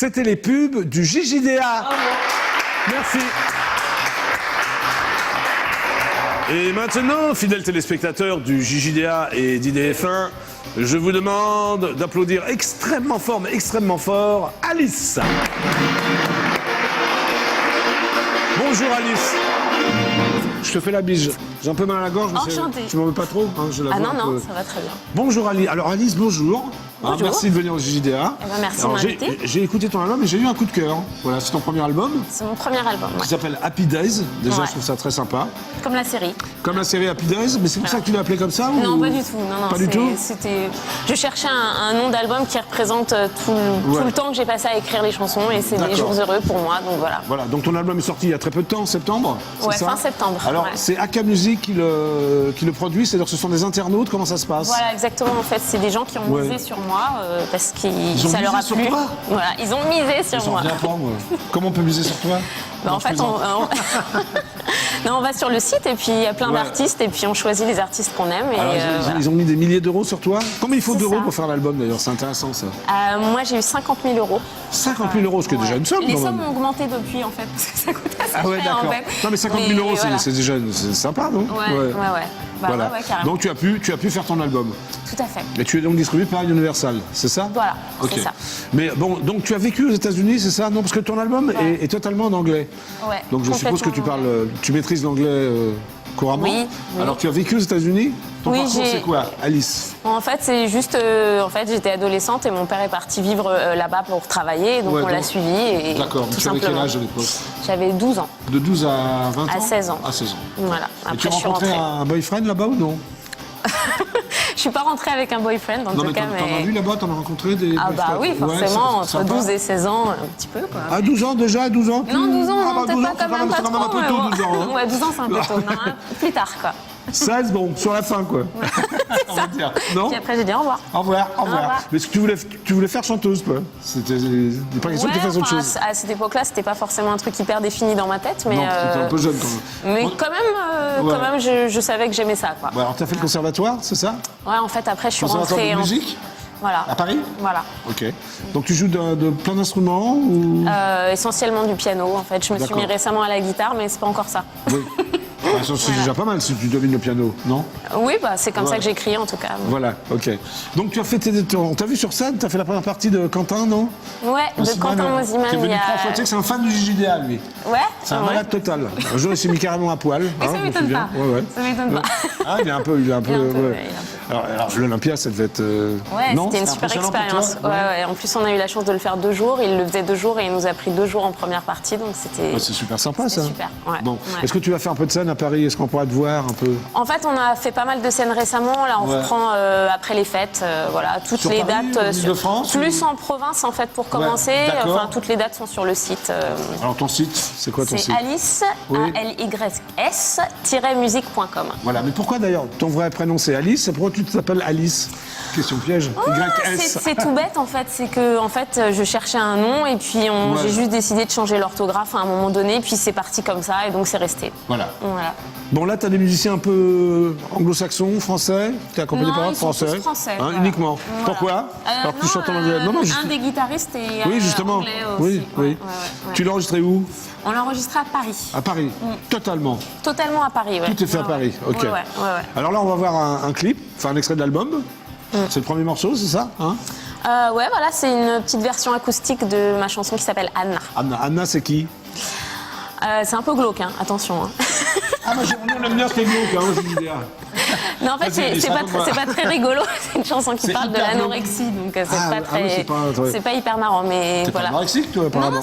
C'était les pubs du JJDA. Merci. Et maintenant, fidèles téléspectateurs du JJDA et d'IDF1, je vous demande d'applaudir extrêmement fort, mais extrêmement fort, Alice. Bonjour Alice. Je te fais la bige. J'ai un peu mal à la gorge. Enchantée. Tu m'en veux pas trop hein, je la Ah vois non, un peu. ça va très bien. Bonjour Alice. Alors Alice, bonjour. Bonjour. Merci de venir au JJDA. Eh ben, merci de m'inviter. J'ai écouté ton album et j'ai eu un coup de cœur. Voilà, c'est ton premier album C'est mon premier album, qui ouais. s'appelle Happy Days. Déjà, Ouais. je trouve ça très sympa. Comme la série. Comme la série Happy Days, mais c'est pour ça que tu l'as appelé comme ça Non, ou... pas du tout. Non, Pas du tout. C'était. Je cherchais un nom d'album qui représente tout le temps que j'ai passé à écrire les chansons et c'est des D'accord. jours heureux pour moi, donc voilà. Voilà, donc ton album est sorti il y a très peu de temps, en septembre. c'est Ouais, ça fin septembre. Alors, ouais. c'est AK Music qui le produit, c'est-à-dire que ce sont des internautes, comment ça se passe? Voilà, exactement. En fait, c'est des gens qui ont Ouais. misé sur moi parce que ont ça leur a misé sur plu. toi Voilà, ils ont misé sur J'en moi. reviens pas, moi. Comment on peut miser sur toi? Bah, Non, en je fait, plaisante. non, on va sur le site et puis il y a plein Ouais. d'artistes et puis on choisit les artistes qu'on aime. Et, Alors, voilà. ils ont mis des milliers d'euros sur toi. Combien il faut C'est d'euros ça. pour faire l'album d'ailleurs? C'est intéressant ça. Moi, j'ai eu 50 000 euros. 50 000 euros, ce qui est déjà une somme Les quand sommes même. ont augmenté depuis, en fait, parce que ça coûte assez Ah ouais, cher, en d'accord. fait. Non, mais 50 000 euros, voilà. c'est déjà c'est sympa, non? Ouais. Bah, Voilà. ouais, carrément. Donc tu as pu faire ton album. Tout à fait. Et tu es donc distribué par Universal, c'est ça? Voilà, Ok. c'est ça. Mais bon, donc tu as vécu aux États-Unis, c'est ça? Non, parce que ton album Ouais. est totalement en anglais. Ouais, Donc je suppose que tu complètement, parles, tu maîtrises l'anglais couramment. Oui, oui. Alors tu as vécu aux États-Unis? Ton Oui, parcours j'ai- c'est quoi, Alice? En fait, c'est juste. En fait, j'étais adolescente et mon père est parti vivre là-bas pour travailler, donc Ouais, on l'a donc- suivi. Et D'accord. tout Tu avais quel simplement. âge à l'époque? J'avais 12 ans. De 12 à 20 ans? À 16 ans. À 16 ans. Voilà. Et tu Après, as je suis rencontré rentrée. un boyfriend là-bas ou non? Je suis pas rentrée avec un boyfriend, en Non, tout mais cas, t'en as vu là-bas? T'en as rencontré des Ah bah oui, boyfriends? Ouais, forcément, c'est entre sympa. 12 et 16 ans, un petit peu, quoi. À 12 ans déjà, 12 ans? Non, 12 ans, Ah, bah, non, peut-être 12 pas ans, quand même, pas c'est quand même un trop, peu mais tôt, bon. 12 ans. Hein. Ouais, 12 ans, c'est un peu tôt. Non, plus tard, quoi. 16, bon, sur la fin, quoi. On va dire. Non? Puis après, j'ai dit au revoir. Au revoir, au revoir. revoir. Mais est-ce que tu voulais faire chanteuse, quoi? C'était pas question que tu fasses autre enfin, chose. à cette époque-là, c'était pas forcément un truc hyper défini dans ma tête, mais Non, t'étais un peu jeune quand même. mais Bon, quand même, je savais que j'aimais ça, quoi. bon, alors t'as fait le conservatoire, c'est ça? Ouais, en fait, après, je suis Conservatoire rentrée de en musique? Voilà. À Paris? Voilà. Ok. Donc tu joues de plein d'instruments ou... Essentiellement du piano, en fait. Je me suis D'accord. mis récemment à la guitare, mais c'est pas encore ça. Oui. Bah, ça, c'est déjà pas mal si tu domines le piano, non? Oui, bah, c'est comme Ouais. ça que j'écris, en tout cas. Voilà, ok. Donc tu as fait on t'a vu sur scène, tu as fait la première partie de Quentin, non? Ouais, de Quentin Qui Mosiman, est il venu y 3 fois, tu sais a... que c'est un fan du JJDA, lui. Ouais, C'est un ouais. malade total. Un jour, il s'est mis carrément à poil. Mais ça je me m'étonne souviens. pas. Ouais, ouais. Ça m'étonne pas. Ah, il est un peu. Il est un peu, ouais. ouais, il est un peu. Alors l'Olympia, ça devait être. Ouais, non, c'était une c'était super impressionnant pour expérience. toi Ouais. En plus, on a eu la chance de le faire 2 jours. Il le faisait 2 jours et il nous a pris 2 jours en première partie, donc c'était. Ouais, c'est super sympa, ça. C'était super, ouais. Bon. Ouais. Est-ce que tu vas faire un peu de scène à Paris? Est-ce qu'on pourra te voir un peu? En fait, on a fait pas mal de scènes récemment. Là, on Ouais. reprend après les fêtes. Voilà, toutes Sur les Paris, dates. en Île-de-France, plus ou- en province, en fait, pour commencer. d'accord. Enfin, toutes les dates sont sur le site. Alors ton site, c'est quoi ton C'est site? Alice, Oui. ALYS-musique.com. Voilà, mais pourquoi d'ailleurs ton vrai prénom c'est Alice? Et pourquoi tu t'appelles Alice? Question piège. YS. C'est tout bête en fait, c'est que en fait je cherchais un nom et puis Ouais. j'ai juste décidé de changer l'orthographe à un moment donné, puis c'est parti comme ça et donc c'est resté. Voilà. Voilà. Bon, là, tu as des musiciens un peu anglo-saxons, français. Tu es accompagné Non, par un ils sont français. tous français, Hein, voilà. uniquement. Voilà. Pourquoi? Alors que tu non, chantes en anglais. Non, non, juste- un des guitaristes et Oui, justement. anglais aussi. Oui, oui. Ouais. Tu l'as enregistré où? On l'a enregistré à Paris. À Paris. Totalement. Totalement à Paris, ouais. Tout est fait à Ouais, Paris. ouais. Ok. Ouais. Alors là, on va voir un clip, enfin un extrait de l'album. C'est le premier morceau, c'est ça, hein? Ouais, voilà, c'est une petite version acoustique de ma chanson qui s'appelle Anna. Anna, c'est qui? C'est un peu glauque, hein, attention. Hein. Ah, moi, on aime bien ce qui est glauque, hein, aux idées. Non, en fait, Vas-y, c'est pas, raconte-moi. c'est pas très rigolo. C'est une chanson qui C'est parle de hyper l'anorexie, donc c'est Ah, pas ah très. oui, c'est pas hyper marrant, mais T'es pas voilà. anorexique, toi, Non, apparemment. non,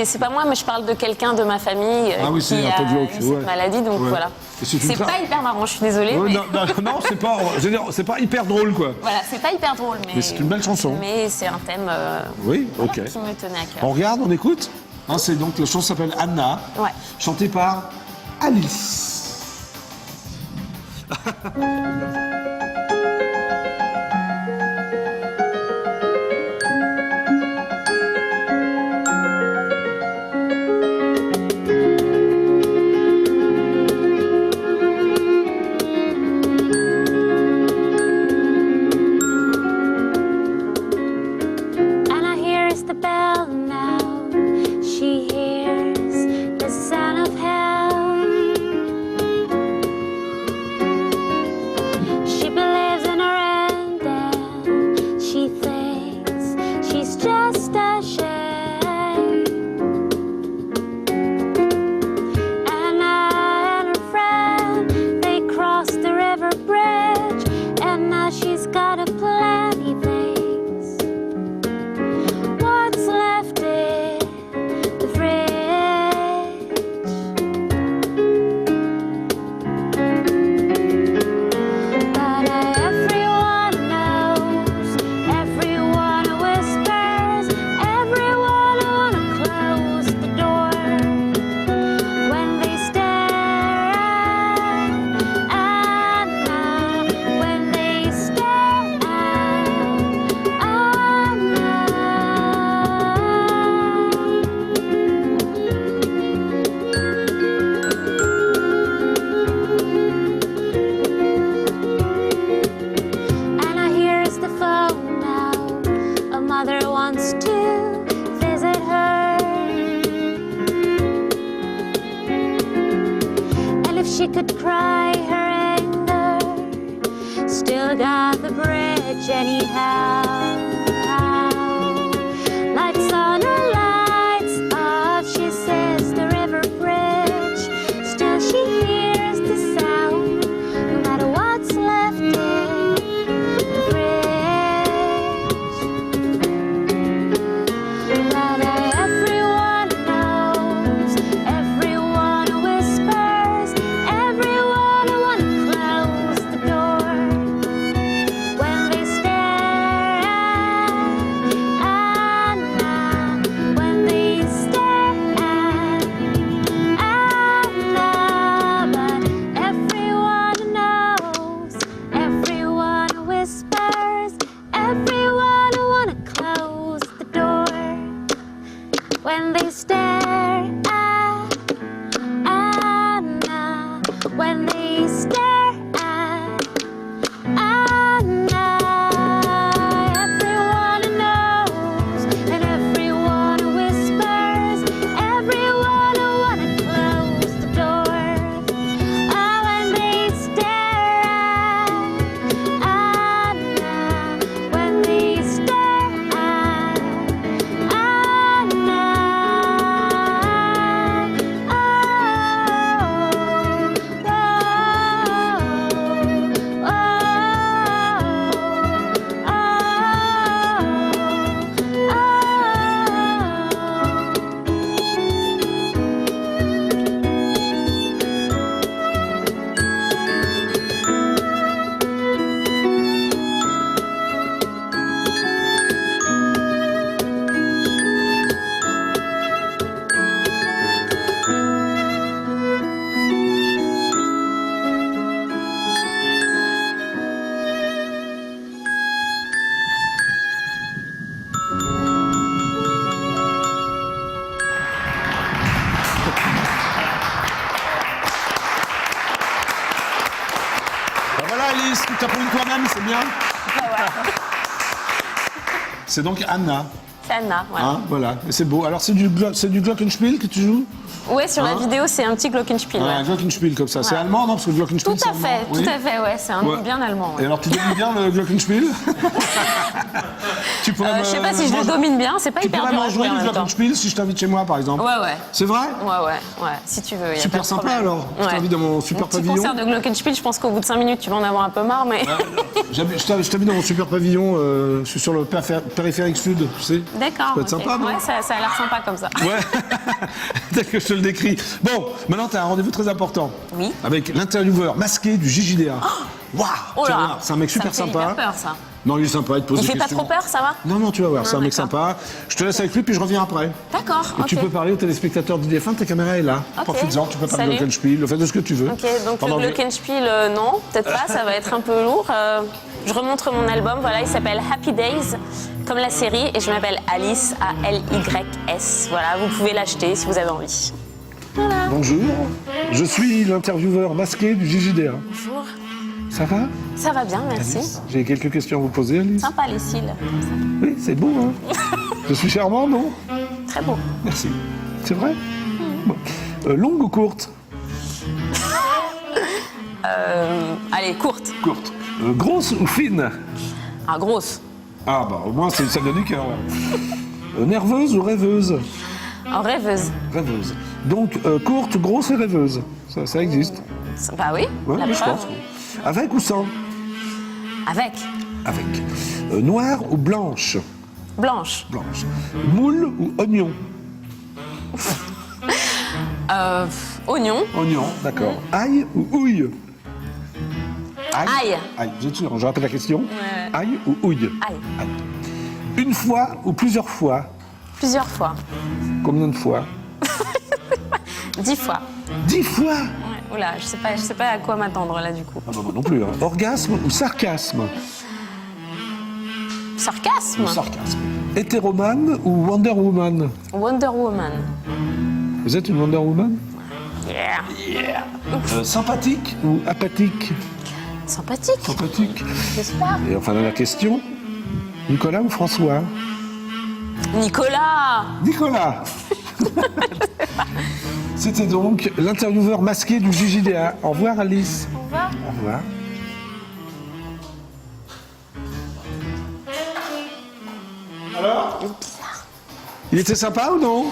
c'est pas moi, mais je parle de quelqu'un de ma famille Ah oui, qui c'est un peu a glauque, eu cette ouais. maladie, donc Ouais. voilà. Et c'est une C'est pas hyper marrant, je suis désolée, Ouais, mais non, c'est pas, je veux dire, c'est pas hyper drôle, quoi. voilà, c'est pas hyper drôle, mais c'est une belle chanson. Mais c'est un thème Oui, voilà, ok. qui me tenait à cœur. On regarde, on écoute. Hein, c'est donc la chanson s'appelle Anna, Ouais. chantée par Alice. Anna hears the bell now. still got the bridge anyhow. Lights on her lights off, she says the river bridge. Still she hears the sound, no matter what's left in the bridge. But everyone knows, everyone whispers, everyone wanna close the door when they stare at Anna, when they stare at Anna. But everyone knows, everyone whispers, everyone wanna close the door when they stare at Anna, when they stare at Anna. Everyone knows and everyone whispers, everyone wanna close the door. Oh, when they stare at Anna, when they stare at Anna. Ben voilà Alice, tu t'as produit toi-même, c'est bien. C'est donc Anna, C'est Anna, voilà. hein, voilà, et c'est beau. Alors c'est du Glockenspiel que tu joues? Ouais, sur la Hein vidéo, c'est un petit Glockenspiel. Ouais, ouais. un Glockenspiel comme ça. C'est Ouais. allemand, non? Parce que le Glockenspiel, Tout c'est à fait, allemand. Oui. tout à fait, ouais. C'est un nom Ouais. bien allemand. Et Ouais. alors tu domines bien le Glockenspiel? Tu pourrais Je sais pas si je le domine bien, c'est pas Tu hyper pourrais dur à m'en jouer jouer en du même temps. Glockenspiel si je t'invite chez moi par exemple? Ouais, ouais. C'est vrai? Ouais, si tu veux. Y a pas Super de sympa problème. alors. Je t'invite dans mon super Mon petit pavillon. concert de Glockenspiel, je pense qu'au bout de 5 minutes, tu vas en avoir un peu marre, mais. Je t'invite dans mon super pavillon, je suis sur le périphérique sud, tu sais. D'accord. Ça peut être ok. sympa, non? Ouais, ça a l'air sympa comme ça. Ouais, tel que je te le décris. Bon, maintenant tu as un rendez-vous très important. Oui. Avec l'intervieweur masqué du JJDA. Waouh! Oh Tu vas là, voir, c'est un mec super ça me fait sympa. hyper peur, ça. Non, il est sympa, il te pose Il des fait pas questions. trop peur, ça va? Non, tu vas voir, c'est un mec d'accord. sympa. Je te laisse avec lui, puis je reviens après. D'accord, Et ok. tu peux parler aux téléspectateurs d'IDF1, ta caméra est là. Ok. Profites-en, tu peux parler de Salut. Glockenspiel, le fait de ce que tu veux. Ok, donc Pendant le que- Glockenspiel, non, peut-être pas, ça va être un peu lourd. Je remontre mon album, voilà, il s'appelle Happy Days, comme la série, et je m'appelle Alice, A-L-Y-S. Voilà, vous pouvez l'acheter si vous avez envie. Voilà. Bonjour, je suis l'intervieweur masqué du JJDA. Bonjour. Ça va? Ça va bien, merci. Alice, j'ai quelques questions à vous poser, Alice. Sympa les cils, Oui, c'est beau, hein? Je suis charmant, non? très beau. Merci. C'est vrai? Bon. Longue ou courte? Allez, courte. Courte. Grosse ou fine? Ah, grosse. Ah bah au moins c'est ça donne du cœur. Là. Nerveuse ou rêveuse? En rêveuse. Rêveuse. Donc courte, grosse et rêveuse. Ça existe. Bah oui, Ouais, la je preuve. pense. Avec ou sans? Avec. Avec. Noire ou blanche? Blanche. Blanche. Moule ou oignon? Oignon. Oignon, d'accord. Ail ou houille? Ail. Ail. Vous êtes sûr? Je rappelle la question. Ouais. Ail ou houille? Ail. Ail. Une fois ou plusieurs fois? Plusieurs fois. Combien de fois? 10 fois. 10 fois? Ouais, oula, je sais pas à quoi m'attendre là du coup. Ah bah moi non plus. Hein. Orgasme ou sarcasme? Sarcasme. Sarcasme. Hétéromane ou Wonder Woman? Wonder Woman. Vous êtes une Wonder Woman? Yeah. Sympathique ou apathique? Sympathique, Sympathique. j'espère. Et enfin, la question, Nicolas ou François? Nicolas. Nicolas. C'était donc l'intervieweur masqué du JJDA. Au revoir Alice. Au revoir. Au revoir. Alors Il était sympa ou non?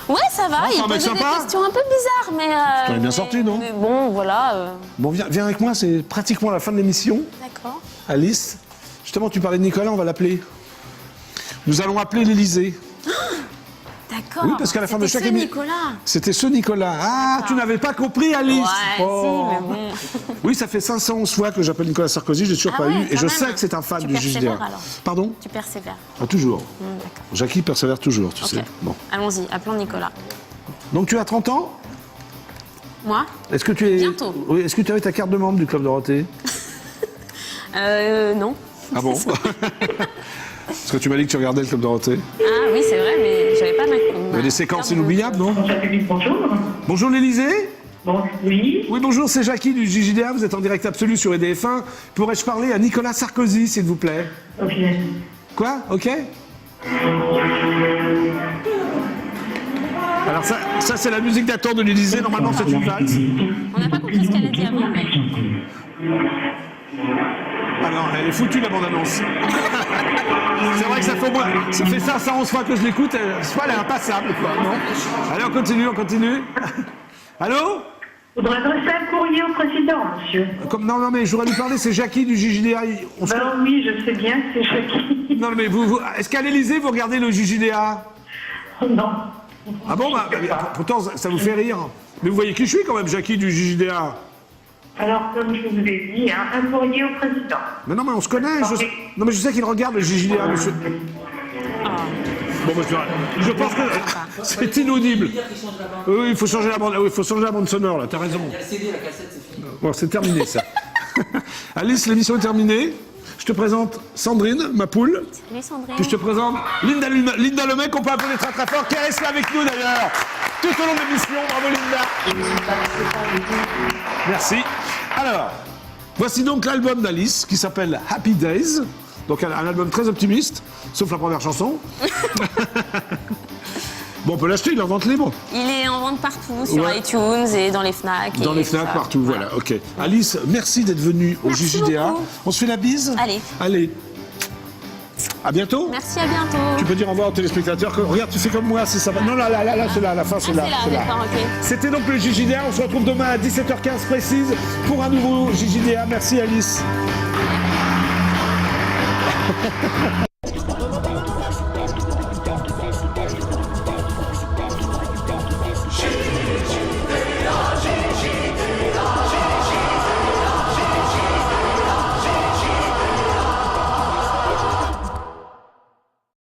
Ouais, ça va, c'est il un mec posait des sympa. questions un peu bizarres, mais... t'en es bien mais- sorti, non? Mais bon, voilà. Bon, viens avec moi, c'est pratiquement la fin de l'émission. D'accord. Alice, justement, tu parlais de Nicolas, on va l'appeler. Nous allons appeler l'Élysée. D'accord. Oui, parce qu'à la fin de C'était chaque ce émi- Nicolas. C'était ce Nicolas. Ah, tu n'avais pas compris, Alice. Ouais, Oh. si, mais bon. Oui, ça fait 511 fois que j'appelle Nicolas Sarkozy, je l'ai toujours Ah pas ouais, eu. Et quand je même. sais que c'est un fan Tu du persévères, JDA. alors. Pardon? Tu persévères. Ah, toujours. D'accord. Jackie persévère toujours, tu Ok. sais. Bon. Allons-y, appelons Nicolas. Donc tu as 30 ans? Moi Est-ce que tu es... Bientôt. Oui, est-ce que tu avais ta carte de membre du Club Dorothée? Non. Ah bon? Parce que tu m'as dit que tu regardais le Club Dorothée. Ah oui, c'est vrai, mais j'avais pas ma... Il y a des séquences inoubliables, non? François Public, bonjour. Bonjour l'Élysée. Bon, oui. Oui, bonjour, c'est Jackie du JJDA, vous êtes en direct absolu sur EDF1. Pourrais-je parler à Nicolas Sarkozy, s'il vous plaît? Ok. Quoi? Ok? Alors ça c'est la musique d'attente de l'Élysée, normalement c'est une valse. On n'a pas compris ce qu'elle a dit avant, mais... Ah non, elle est foutue la bande-annonce. C'est vrai que ça fait au moins, ça fait 511 fois que je l'écoute, elle est impassable quoi, non? Allez, on continue. Allô? Faudrait adresser un courrier au président, monsieur. Non, mais j'aurais dû parler, c'est Jackie du JJDA. On se- Ben oui, je sais bien, c'est Jackie. Non mais est-ce qu'à l'Élysée vous regardez le JJDA? Non. Ah bon, pourtant ça vous fait rire. Mais vous voyez qui je suis quand même, Jackie du JJDA. Alors, comme je vous ai dit, hein, un courrier au président. Mais non, mais on se connaît. Non, mais je sais qu'il regarde le JJDA, monsieur. Bon, bah, je pense que c'est inaudible. Oui, il faut changer la bande. Oui, il faut changer la bande sonore là. T'as raison. Il y a le CD, la cassette, c'est fini. Bon, c'est terminé ça. Alice, l'émission est terminée. Je te présente Sandrine, ma poule. Salut Sandrine. Puis je te présente Linda Lemay, qu'on peut appeler très très fort, qui reste là avec nous d'ailleurs, tout au long de l'émission. Bravo Linda. Merci. Alors, voici donc l'album d'Alice qui s'appelle Happy Days. Donc un album très optimiste, sauf la première chanson. Bon, on peut l'acheter, il est en vente libre. Il est en vente partout, sur Ouais. iTunes et dans les FNAC. Dans et les tout FNAC, ça. partout, voilà, ok. Alice, merci d'être venue au Merci JJDA. beaucoup. On se fait la bise? Allez. Allez. À bientôt. Merci, à bientôt. Tu peux dire au revoir aux téléspectateurs. Regarde, tu fais comme moi, c'est ça. Non, là, c'est là, à la fin, c'est Ah, là. c'est là, c'est là. d'accord, ok. C'était donc le JJDA. On se retrouve demain à 17h15 précise pour un nouveau JJDA. Merci Alice.